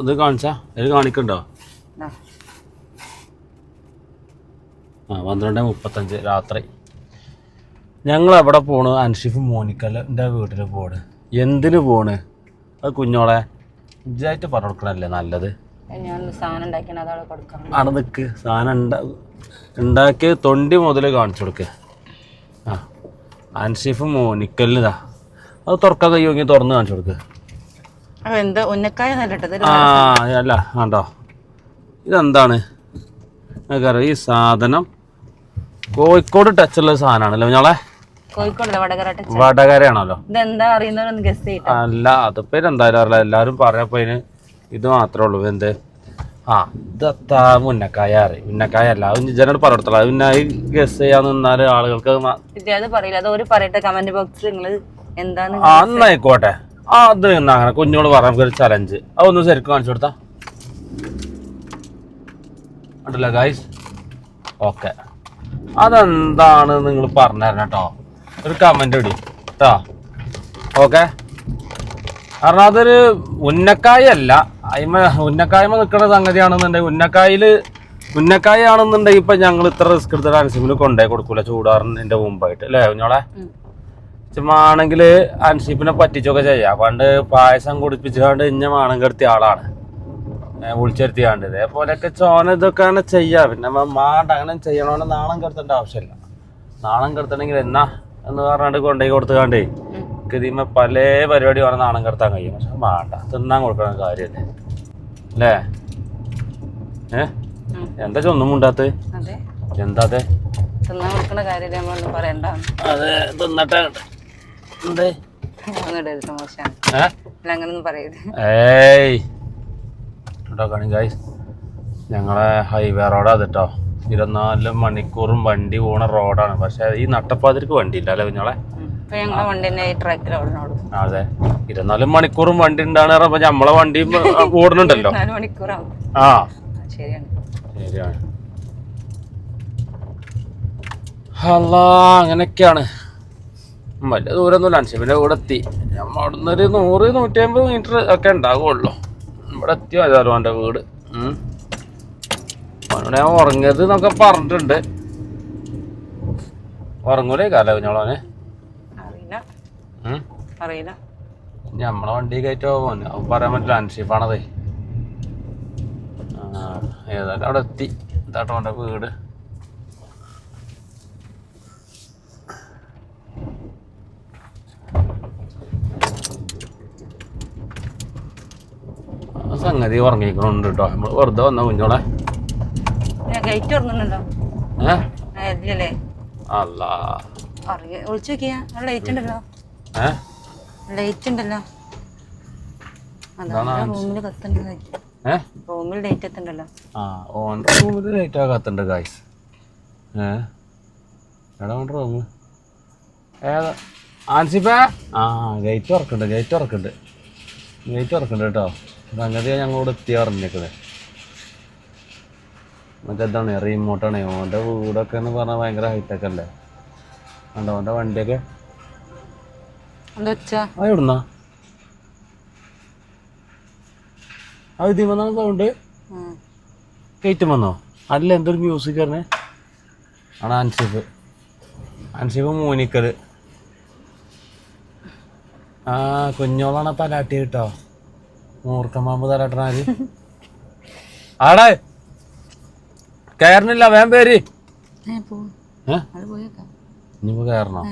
ഇത് കാണിച്ചാ ഇത് കാണിക്കണ്ടോ? 12:35 രാത്രി. ഞങ്ങൾ എവിടെ പോണ്? അൻഷിഫ് മോനിക്കലിൻ്റെ വീട്ടിൽ പോണ്. എന്തിനു പോണ്? അത് കുഞ്ഞോളെ ഇജായിട്ട് പറഞ്ഞു കൊടുക്കണല്ലേ നല്ലത്. അവിടെ നിൽക്ക്. സാധനം ഉണ്ടാക്കി തൊണ്ടി മുതൽ കാണിച്ചു കൊടുക്ക്. അൻഷിഫ് മോനിക്കലിനിതാ അത് തുറക്കാൻ കഴിയുമെങ്കിൽ തുറന്ന് കാണിച്ചു കൊടുക്ക്. അല്ല കണ്ടോ, ഇതെന്താണ് നിങ്ങൾക്കറിയാം? ഈ സാധനം കോഴിക്കോട് ടച്ചുള്ള സാധനമാണല്ലോ ഞങ്ങളെ. വടകരയാണല്ലോ. അല്ല അതിപ്പോ എന്തായാലും അറിയില്ല. എല്ലാരും പറയപ്പോ അതിന് ഇത് മാത്രമേ ഉള്ളൂ. എന്ത് ഇതെത്താ മുന്നക്കായ അറിയും. മുന്നക്കായ അല്ല, അത് ജനോട് പറഞ്ഞിടത്തോളം. അത് പിന്നെ ഗസ് ചെയ്യാൻ നിന്നാല് ആളുകൾക്ക് പറയില്ല. അത് ഒരു പറയട്ടെ കമന്റ് ബോക്സിൽ നിങ്ങൾ എന്താണ്. അന്നായിക്കോട്ടെ. അത് അങ്ങനെ കുഞ്ഞോട് പറയാം, നമുക്കൊരു ചലഞ്ച്. അതൊന്ന് ശരിക്കും കാണിച്ചു കൊടുത്താ ഉണ്ടല്ലോ ഗൈസ്. ഓക്കെ, അതെന്താണ് നിങ്ങൾ പറഞ്ഞു തരണം കേട്ടോ. ഒരു കമന്റ് ഇടി കേട്ടോ. ഓക്കെ, കാരണം അതൊരു ഉന്നക്കായ അല്ല. ഉന്നക്കായ്മ നിൽക്കുന്ന സംഗതിയാണെന്നുണ്ടെങ്കിൽ ഉന്നക്കായ ആണെന്നുണ്ടെങ്കിൽ ഇപ്പൊ ഞങ്ങൾ ഇത്ര റിസ്ക് എടുത്തിട്ട് അൻസിഫിന് കൊണ്ടുപോയി കൊടുക്കൂല ചൂടാറിന്റെ മുമ്പായിട്ട് അല്ലേ കുഞ്ഞോളെ. ചുമ്മാണെങ്കിൽ അൻസിഫിനെ പറ്റിച്ചൊക്കെ ചെയ്യാം. പണ്ട് പായസം കുടിപ്പിച്ചുകൊണ്ട് മാണം കെടുത്തിയ ആളാണ്, വിളിച്ചെടുത്തിയാണ്ട്. ഇതേപോലെയൊക്കെ ചോന ഇതൊക്കെയാണ് ചെയ്യാ. പിന്നെ മാണ്ട അങ്ങനെ ചെയ്യണോണ്ട് നാണം കെടുത്തേണ്ട ആവശ്യമില്ല. നാണം കെടുത്തണമെങ്കിൽ എന്നാ എന്ന് പറഞ്ഞാണ്ട് കൊണ്ടുപോയി കൊടുത്തുകാണ്ടേ ഇതിമ പല പരിപാടി വേണം നാണം കെടുത്താൻ കഴിയും. പക്ഷെ വേണ്ട, തിന്നാൻ കൊടുക്കണ കാര്യല്ലേ അല്ലേ? എന്താ ഒന്നും മുണ്ടാത്ത എന്താ? അതെ തിന്നട്ടെ. ഏയ് ഞങ്ങളെ ഹൈവേ റോഡാ കേട്ടോ. 24 മണിക്കൂറും വണ്ടി പോണ റോഡാണ്. പക്ഷെ ഈ നട്ടപ്പാതിരിക്ക് വണ്ടി ഇല്ല അല്ലേ കുഞ്ഞോളെ? അതെ, 24 മണിക്കൂറും വണ്ടി ഉണ്ടാണ്. അപ്പൊ നമ്മളെ വണ്ടി ഓടുന്നുണ്ടല്ലോ. ആ ശരിയാണ്. അല്ല, അങ്ങനെയൊക്കെയാണ്. വലിയ ദൂരമൊന്നുമില്ല. അൻസിഫിന്റെ കൂടെ എത്തി. അവിടുന്ന് ഒരു 100-150 മീറ്റർ ഒക്കെ ഉണ്ടാവുള്ളൂ. ഇവിടെ എത്തിയോ ഏതായാലും അവൻ്റെ വീട്. അവനോട് ഞാൻ ഉറങ്ങിയത് എന്നൊക്കെ പറഞ്ഞിട്ടുണ്ട്. ഉറങ്ങൂലേ കാല കുഞ്ഞോളോനെ? അറിയില്ല. നമ്മളെ വണ്ടി കയറ്റോ പറയാൻ പറ്റില്ല. അൻസിഫാണതേ. ഏതായാലും അവിടെ എത്തി. ഇതാട്ടോ അവൻ്റെ വീട്. സംഗതി ഉറങ്ങിക്കണുണ്ട് കേട്ടോ. നമ്മള് വെറുതെ വന്ന കുഞ്ഞോളെ. അല്ല കത്തണ്ട് ഗായ്സ്. എടാ റൂമ് ഏതാ ആൻസിപ്പ? ഗേറ്റ് തുറക്കുന്നുണ്ട് കേട്ടോ. സംഗതി ഞങ്ങളോട് എത്തി അറിഞ്ഞേക്കണേ. മറ്റേതാണ് റിമോട്ടാണ്. ഓൻ്റെ വീടൊക്കെ എന്ന് പറഞ്ഞാൽ ഭയങ്കര ഹൈടെക് അല്ലേ. കണ്ടോ ഓൻ്റെ വണ്ടിയൊക്കെ? എവിടുന്നാ അത് ഇതിൽ വന്നാണ് സൗണ്ട്? കയറ്റം വന്നോ? അല്ല, എന്തൊരു മ്യൂസിക് പറഞ്ഞേ ആണ്. അൻസിഫ് മൂനിക്കല്. കുഞ്ഞോളാണ് തലാട്ടി കേട്ടോ. മൂർക്കമ്പാമ്പ് തലാട്ടണാര് ആടെ കയറണില്ല. വേം പേര് ഇനിയിപ്പോ കയറണോ?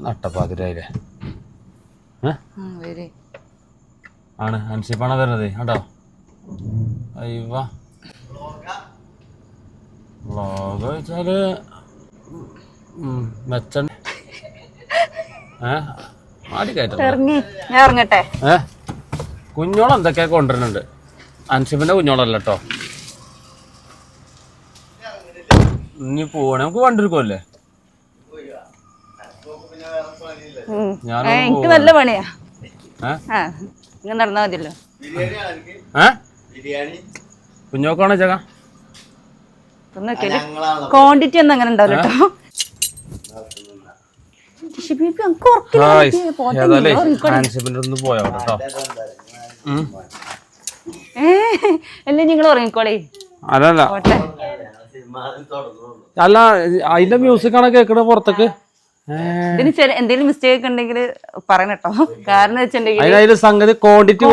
നട്ടപ്പാതിരായില്ലേ ആണ്. അൻസിഫാണ് വരുന്നത് കേട്ടോ. അയ്യവ വ്ളോഗ് വെച്ചാല് മെച്ചൻ മാടി കയറ്റേ. കുഞ്ഞോളം എന്തൊക്കെയാ കൊണ്ടുവരുന്നുണ്ട്. അൻസിഫിന്റെ കുഞ്ഞോളല്ല കേട്ടോ. ഇനി പോവാണെ നമുക്ക് വണ്ടി എടുക്കുമല്ലേ? എനിക്ക് നല്ല പണിയാ. നടന്നാ മതിയല്ലോ. കുഞ്ഞോക്കാണോ ചക? ക്വാണ്ടിറ്റി ഒന്നും അങ്ങനെ ഉണ്ടാവില്ല കേട്ടോ. അല്ലേ നിങ്ങൾ ഉറങ്ങിക്കോളേ. അല്ല അതിന്റെ മ്യൂസിക് ആണ് കേക്കണ പുറത്തേക്ക്. ഇതിന് എന്തെങ്കിലും മിസ്റ്റേക്ക് ഉണ്ടെങ്കിൽ പറയണട്ടോ. കാരണം വെച്ചിട്ടുണ്ടെങ്കിൽ സംഗതി ക്വാണ്ടിറ്റി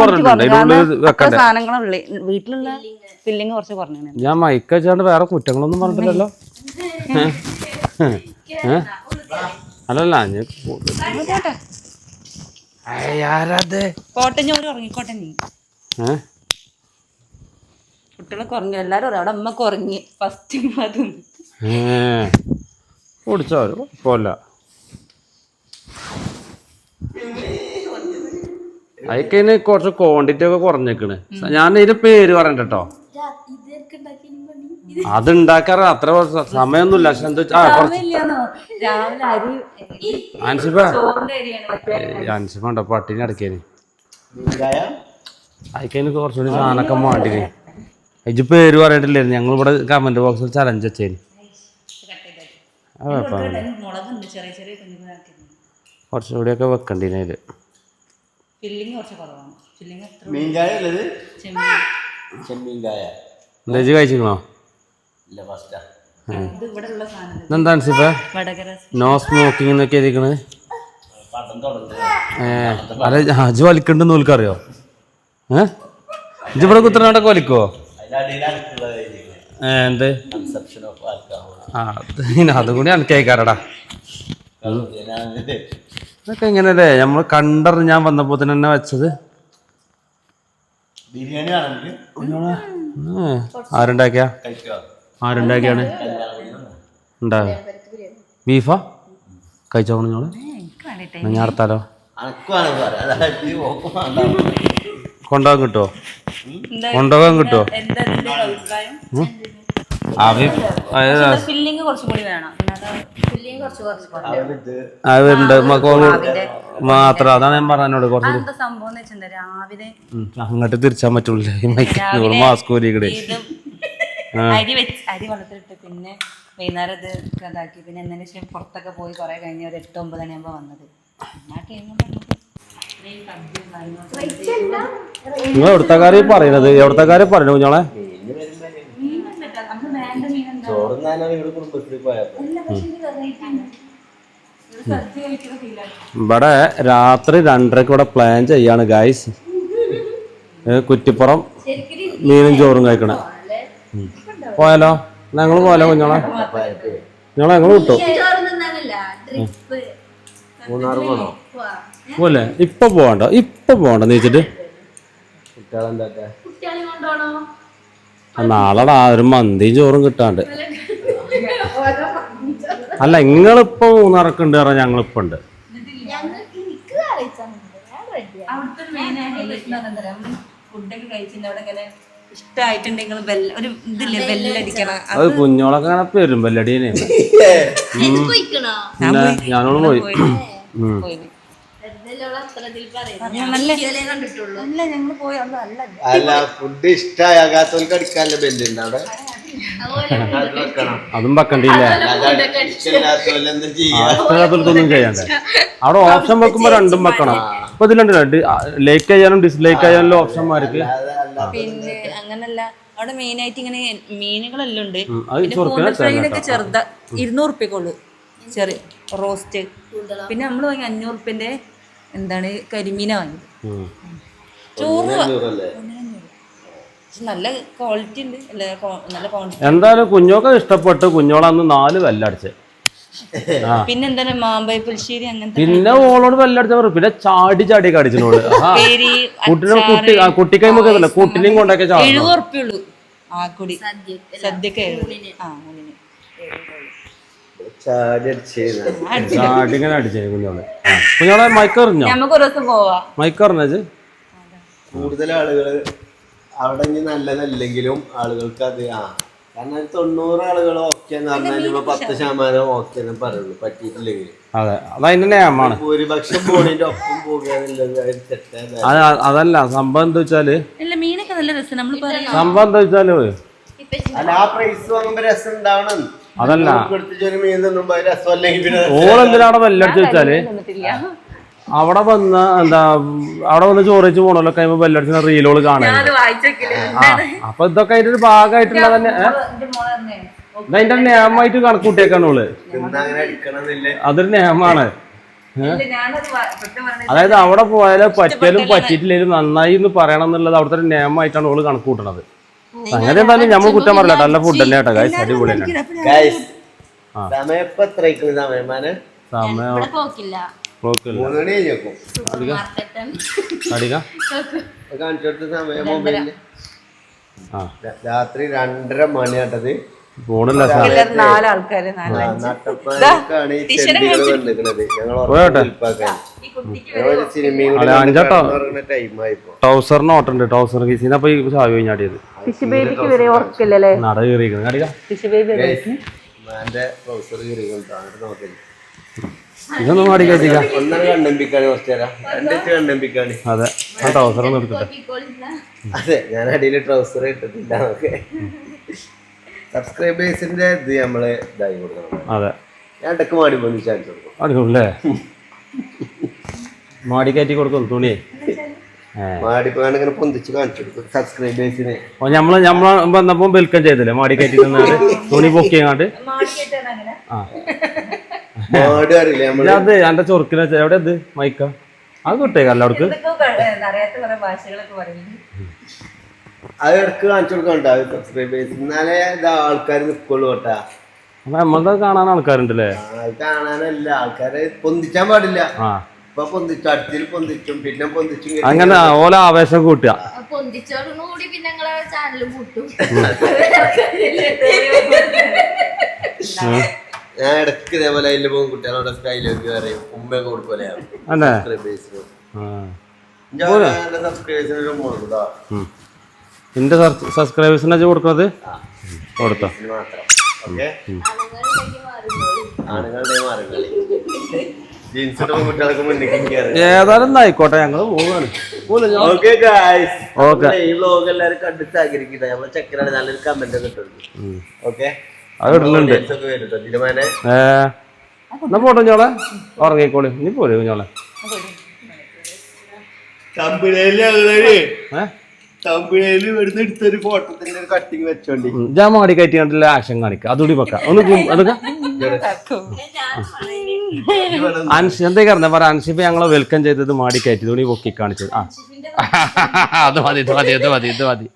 സാധനങ്ങളുള്ള വീട്ടിലുള്ള ഫില്ലിങ് കുറച്ച് പറഞ്ഞു. ഞാൻ മൈക്ക് വെച്ചാണ്ട് വേറെ കുറ്റങ്ങളൊന്നും പറഞ്ഞിട്ടില്ലല്ലോ. അല്ലല്ല ഉറങ്ങിക്കോട്ടെ. നീ കുട്ടികളൊക്കെ ഉറങ്ങി. എല്ലാരും അവിടെ അമ്മക്ക് ഉറങ്ങി ഫസ്റ്റ്. കുടിച്ചോ കുഴപ്പമില്ല. അതിന് കുറച്ച് ക്വാണ്ടിറ്റി ഒക്കെ കുറഞ്ഞേക്കണ്. ഞാൻ ഇതിന്റെ പേര് പറയണ്ട കേട്ടോ. അത് ഉണ്ടാക്കാറ് അത്ര സമയമൊന്നുമില്ല. പക്ഷെ എന്താ അൻസിഫ ഉണ്ടോ പട്ടിനെ അടക്കേന് അയക്കതിന് കുറച്ചുകൂടി സാധനമൊക്കെ മാണ്ടിന്. ഇജ് പേര് പറയണ്ടില്ലായിരുന്നു. ഞങ്ങൾ ഇവിടെ കമന്റ് ബോക്സിൽ ചലഞ്ച് വെച്ചേന്. കുറച്ചുകൂടിയൊക്കെ വെക്കണ്ടിന് അതില്. എന്താ ഇജ് കഴിച്ചിക്കണോ? എന്താ അൻസിഫ നോ സ്മോക്കിംഗ് എന്നൊക്കെ എഴുതിക്കണത്? അല്ല ഇജ് വലിക്കണ്ടെന്ന് ഓൽക്കറിയോ? ഇജ് ഇവിടെ കുത്തനാടൊക്കെ വലിക്കോ? എന്ത് അതുകൂടി അനക്കേക്കാരടാ. ഇതൊക്കെ ഇങ്ങനല്ലേ നമ്മൾ കണ്ടറിഞ്ഞ് ഞാൻ വന്നപ്പോ തന്നെ വെച്ചത്. ആരുണ്ടാക്കിയാണ് ഉണ്ടാവ ബീഫാ കഴിച്ചോ ഞങ്ങള്? ഞാൻ അടുത്താലോ കൊണ്ടുപോകാൻ കിട്ടുമോ? കൊണ്ടുപോകാൻ കിട്ടുമോ? അതുണ്ട് മാത്രം. അതാണ് ഞാൻ പറഞ്ഞോട് കുറച്ച് അങ്ങോട്ട് തിരിച്ചാൻ പറ്റൂല. മാസ്ക് കൂലിക്കടെ അരി വളർത്തിട്ട് പിന്നെ വൈകുന്നേരം ഇത് ഇതാക്കി പിന്നെ എന്നതിന് ശേഷം പുറത്തൊക്കെ പോയി കുറെ കഴിഞ്ഞ് ഒരു 8-9 മണിയാകുമ്പോ വന്നത്. നിങ്ങൾ എവിടത്തെക്കാര് പറയണത്? എവിടത്തെക്കാര് പറയണ കുഞ്ഞോളെ? ഇവിടെ രാത്രി 2:30 ഇവിടെ പ്ലാൻ ചെയ്യാണ് ഗായ്സ്. കുറ്റിപ്പുറം മീനും ചോറും കഴിക്കണേ. പോയാലോ? ഞങ്ങൾ പോയാലോ കുഞ്ഞോളെ? ഞങ്ങൾ കിട്ടും പോലെ. ഇപ്പൊ പോവണ്ട നീച്ചിട്ട് നാളെടാ ഒരു മന്തിയും ചോറും കിട്ടാണ്ട്. അല്ല നിങ്ങളിപ്പോ മൂന്നാറൊക്കെ പറഞ്ഞാൽ ഞങ്ങളിപ്പോ ഉണ്ട്. അത് കുഞ്ഞോളൊക്കെ അങ്ങനെ പേരും ബെല്ലടീനെ. ഞാനോട് പോയി. അല്ല ഫുഡ് ഇഷ്ടമാകാത്തവർക്ക് അടിക്കാനുള്ള ബെല്ലുണ്ട് അവിടെ. അതും വെക്കണ്ടില്ല. ഇഷ്ടമില്ലാത്തവർക്കൊന്നും ചെയ്യണ്ട. അവിടെ ഓപ്ഷൻ വെക്കുമ്പോ രണ്ടും വെക്കണം. ഇപ്പൊ ഇതിലുണ്ട് ലൈക്ക് ചെയ്യാനും ഡിസ്ലൈക്ക് ചെയ്യാനുള്ള ഓപ്ഷന്മാർക്ക്. പിന്നെ അങ്ങനല്ല അവിടെ മെയിൻ ആയിട്ട് ഇങ്ങനെ മീനുകളെല്ലാം ഉണ്ട്. ഫ്രൈയിലൊക്കെ ചെറുതാ 200 ഉറുപ്പ്യക്കുള്ളു ചെറിയ റോസ്റ്റ്. പിന്നെ നമ്മള് വാങ്ങി 500 ഉറുപ്പ്യന്റെ എന്താണ് കരിമീന വാങ്ങിയത്. ചോറ് നല്ല ക്വാളിറ്റി ഉണ്ട്. നല്ല ക്വാണ്ടിറ്റി. എന്തായാലും കുഞ്ഞോക്കെ ഇഷ്ടപ്പെട്ട് കുഞ്ഞോളന്ന് 4 വെല്ലടിച്ച്. പിന്നെ എന്താണ് മാമ്പഴ പുളിശ്ശേരി അങ്ങനത്തെ. പിന്നെ ഓളോട് വെല്ലടിച്ച പിന്നെ ചാടി അടിച്ചിനോട് കുട്ടിക്കൈമൊക്കെ കുട്ടിനെയും കൊണ്ടൊക്കെ 70 ഉറുപ്പ്യുള്ളൂ ആ കൂടി സദ്യക്ക്. ചാടിങ്ങനെ അടിച്ചേ കുഞ്ഞോളെ മൈക്കറിഞ്ഞോ? നമുക്ക് ഒരു ദിവസം പോവാ. മൈക്കറിഞ്ഞത് കൂടുതൽ ആളുകള് അവിടെ നല്ലതല്ലെങ്കിലും ആളുകൾക്ക് അത് കാരണം 90 ആളുകൾ ഓക്കെ എന്ന് പറഞ്ഞാൽ 10% ഓക്കെ എന്ന് പറയുള്ളൂ. പറ്റിയിട്ടില്ലെങ്കിൽ അതെ അതതിന്റെ നിയമമാണ്. ഭൂരിപക്ഷം പോണിന്റെ ഒപ്പം പോകുക. അതല്ല സംഭവം എന്താ വെച്ചാല് മീനൊക്കെ നല്ല രസം. നമ്മൾ സംഭവം എന്താ വെച്ചാല് അല്ല ആ പ്രൈസ് വാങ്ങുമ്പോ രസം ഉണ്ടാവണം. അതല്ല മീൻ തിന്നുമ്പോ രസം അല്ലെങ്കിൽ ഓളെന്തിനാ ബെല്ലടിച്ച് വെച്ചാല് അവിടെ വന്ന് എന്താ അവിടെ വന്ന് ചോറിച്ച് പോണല്ലോ കഴിയുമ്പോ ബെല്ലടിച്ച റീലോള് കാണാൻ. അപ്പൊ ഇതൊക്കെ അതിന്റെ ഒരു ഭാഗമായിട്ടുള്ള തന്നെ അതിന്റെ നിയമമായിട്ട് കണക്കൂട്ടിയേക്കാണ് ഓള്. അതൊരു നിയമമാണ്. അതായത് അവിടെ പോയാലും പറ്റിയാലും പറ്റിയിട്ടില്ലേലും നന്നായി എന്ന് പറയണം എന്നുള്ളത് അവിടുത്തെ ഒരു നിയമമായിട്ടാണ് ഓള് കണക്കൂട്ടണത്. അങ്ങനെ എന്തായാലും നമ്മൾ കുറ്റം പറയില്ല. നല്ല ഫുഡ് തന്നെ കേട്ടോ ഗൈസ്. അടിപൊളി രാത്രി 2:30 മണിയാട്ടത്. പോണില്ല എല്ലാവരും 4 ആൾക്കാര് 4 നട്ടപ്പാതിരിക്കാണ് ഈ ചെടികൾ വന്നിരിക്കുന്നത്. ഞങ്ങൾ ഉറപ്പാക്കാൻ സിനിമയും ടൈമായിപ്പോ ടൗസറിന് ഓട്ടുണ്ട് ടൗസർ കീസിന് അപ്പൊ ഈ ചാവി കഴിഞ്ഞാടിയത് ഫിഷ് ബേബിക്ക് വരെ ഓർക്കില്ലല്ലേ നട കയറിയിരിക്കുന്നത് ഫിഷ് ബേബി ട്രൗസർ നോക്കി ഇതൊന്നും മാടി കയറ്റിക്ക ഒന്നാണ് കണ്ടമ്പിക്കാണ് കുറച്ചു നേരം രണ്ടിട്ട് കണ്ടമ്പിക്കാണ്. അതെ ആ ടൗസർ ഒന്ന് എടുത്തിട്ടെ അതെ ഞാൻ അടിയിൽ ട്രൗസർ ഇട്ടിട്ടില്ല. നമുക്ക് സബ്സ്ക്രൈബേഴ്സിന്റെ ഇത് നമ്മള് ഇതായി കൊടുക്കണം. അതെ ഞാൻ ഇടക്ക് മാടി പോയി ചാൻസ് കൊടുക്കും. അടിക്കൂല്ലേ മാടി കയറ്റി കൊടുക്കും തുണിയെ മാടിപ്പോയാണ് ഇങ്ങനെ പൊന്തിച്ച് കാണിച്ചു കൊടുക്കും സബ്സ്ക്രൈബേഴ്സിന്. നമ്മള് വന്നപ്പോ വെൽക്കം ചെയ്തില്ലേ മാടി കയറ്റി തന്നാല് തുണി പൊക്കിയങ്ങാണ്ട് മാട് അറിയില്ലേ നമ്മള് അത് എന്റെ ചൊറുക്കിന് വെച്ചാൽ എവിടെ ഇത് മൈക്ക അത് കിട്ടേക്കല്ല അവിടക്ക് അത് ഇടക്ക് കാണിച്ചു കൊടുക്കണ്ട സബ്സ്ക്രൈബേഴ്സ്. എന്നാലേ ഇത് ആൾക്കാർ നിക്കുള്ളൂ കേട്ടാ. അപ്പൊ നമ്മളത് കാണാൻ ആൾക്കാരുണ്ടല്ലേ? അത് കാണാനല്ല, ആൾക്കാരെ പൊന്തിച്ചാൻ പാടില്ല. ഇപ്പൊ പൊന്തിച്ചു അടുത്തിൽ പൊന്തിച്ചും പിന്നെ പൊന്തിച്ചും അങ്ങനെ ഓല ആവേശം കൂട്ടുക. പൊന്തിച്ചോടുകൂടി പിന്നെ ഞങ്ങളെ ചാനൽ കൂട്ടും. ഞാൻ ഇടക്ക് ഇതേപോലെ അതിൽ പോകും കുട്ടികളോട് സ്റ്റൈലൊക്കെ പറയും ഉമ്മയൊക്കെ കൊടുക്കൂലേ എന്റെ സബ്സ്ക്രൈബേഴ്സിനെ കൊടുക്കുന്നത് കൊടുത്തോ മാത്രം. ഓക്കെ ആണുങ്ങളുടെ മാറുകളി ജീൻസിന്റെ കുട്ടികളൊക്കെ മുന്നിൽ ഏതായാലും ആയിക്കോട്ടെ ഞങ്ങള് പോവാണ്. ഈ വ്ലോഗ് എല്ലാരും കണ്ട് സഹകരിക്കട്ടെ. നമ്മളെ ചെക്കനാണ് നല്ലൊരു കമന്റ് ഒക്കെ ഇട്ടുണ്ട്. ഓക്കെ അത് ഇടുന്നുണ്ട്. എന്നാ പോട്ടെ കുഞ്ഞോളെ ഉറങ്ങിക്കോളി. നീ പോരെ കുഞ്ഞോളെ തമ്പിഴയില് ഇവിടുന്ന് എടുത്തൊരു ഫോട്ടോത്തിന്റെ ഒരു കട്ടിങ് വെച്ചോണ്ടി ഞാൻ മാടി കയറ്റി കണ്ടില്ല ആക്ഷൻ കാണിക്കാം. അതുകൂടി വെക്കാം ഒന്ന് എടുക്കാം. അൻഷി എന്തേ പറഞ്ഞ പറ അൻഷിപ്പ് ഞങ്ങളെ വെൽക്കം ചെയ്തത് മാടി കയറ്റി തുണി പൊക്കി കാണിച്ചത്. അത് മതി ഇത് മതി ഇത് മതി ഇത് മതി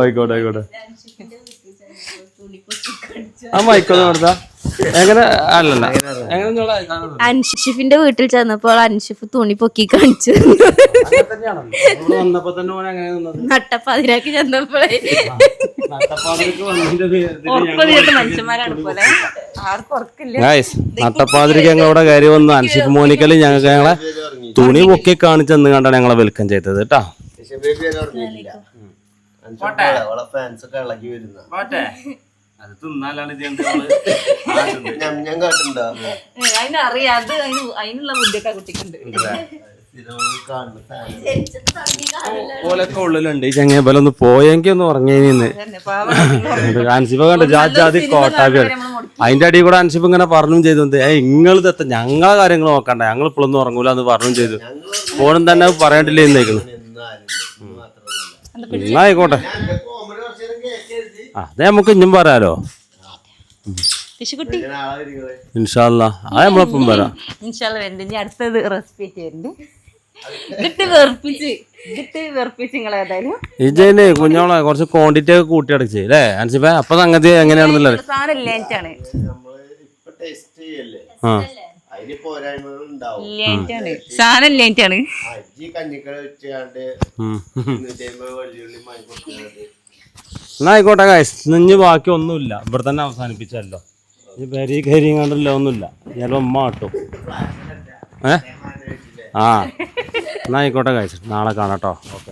ആയിക്കോട്ടെ ആയിക്കോട്ടെ. ആ മൈക്കൊന്ന് നിർത്താ എങ്ങനെ അല്ലല്ല അൻഷിഫിന്റെ വീട്ടിൽ ചെന്നപ്പോൾ അൻഷിഫ് തുണി പൊക്കി കാണിച്ചു. വന്നപ്പോ തന്നെ ഓൻ അങ്ങനെ നിന്നത്. നട്ടപ്പാതിരാക്കി ചെന്നപ്പോഴേ നട്ടപ്പാതിരിക്ക് ഞങ്ങളവിടെ കയറി വന്നു. അൻഷിഫ് മോനിക്കല് ഞങ്ങളെ തുണി പൊക്കി കാണിച്ചെന്ന് കണ്ടാണ് ഞങ്ങളെ വെൽക്കം ചെയ്തത് കേട്ടാ. അത് തിന്നാലാണ് അതിനറിയാം. അത് അതിനുള്ള ബുദ്ധിയൊക്കെ കുട്ടിക്കുണ്ട്. ഓലൊക്കെ ഉള്ളിലുണ്ട്. ഈ ചെങ്ങേബലൊന്ന് പോയെങ്കിൽ ഒന്ന് ഉറങ്ങിയെന്ന് അൻസിബ കണ്ട് ജാതി കോട്ടാവി. അതിന്റെ അടിയിൽ കൂടെ അൻസിബ് ഇങ്ങനെ പറഞ്ഞും ചെയ്തു നിങ്ങൾ തെത്ത ഞങ്ങളെ കാര്യങ്ങൾ നോക്കണ്ട ഞങ്ങൾ ഇപ്പോഴൊന്നും ഉറങ്ങൂല എന്ന് പറഞ്ഞും ചെയ്തു. ഫോണും തന്നെ പറയണ്ടില്ലേ എന്നേക്കുന്നു. എന്നായിക്കോട്ടെ അതെ നമുക്ക് ഇഞ്ഞും പറയാലോ. ഇൻഷാല്ലാ അത് നമ്മളെപ്പം വരാം. അടുത്തത് റെസിപ്പി ഇജനെ കുഞ്ഞോളെ കുറച്ച് ക്വാണ്ടിറ്റി ഒക്കെ കൂട്ടി അടച്ച് അല്ലേ അൻസിബ? അപ്പൊ സംഗതി എങ്ങനെയാണെന്നുള്ളത് എന്നാ ആയിക്കോട്ടെ ഗൈസ്. ഇനി ബാക്കി ഒന്നുമില്ല, ഇവിടെ തന്നെ അവസാനിപ്പിച്ചല്ലോ. ഈ പെരി കയറി കണ്ടല്ലോ ഒന്നുമില്ല. ചിലപ്പോ ഉമ്മ കിട്ടും. ആ എന്നാ ആയിക്കോട്ടെ ഗൈസ്, നാളെ കാണാട്ടോ. ഓക്കെ.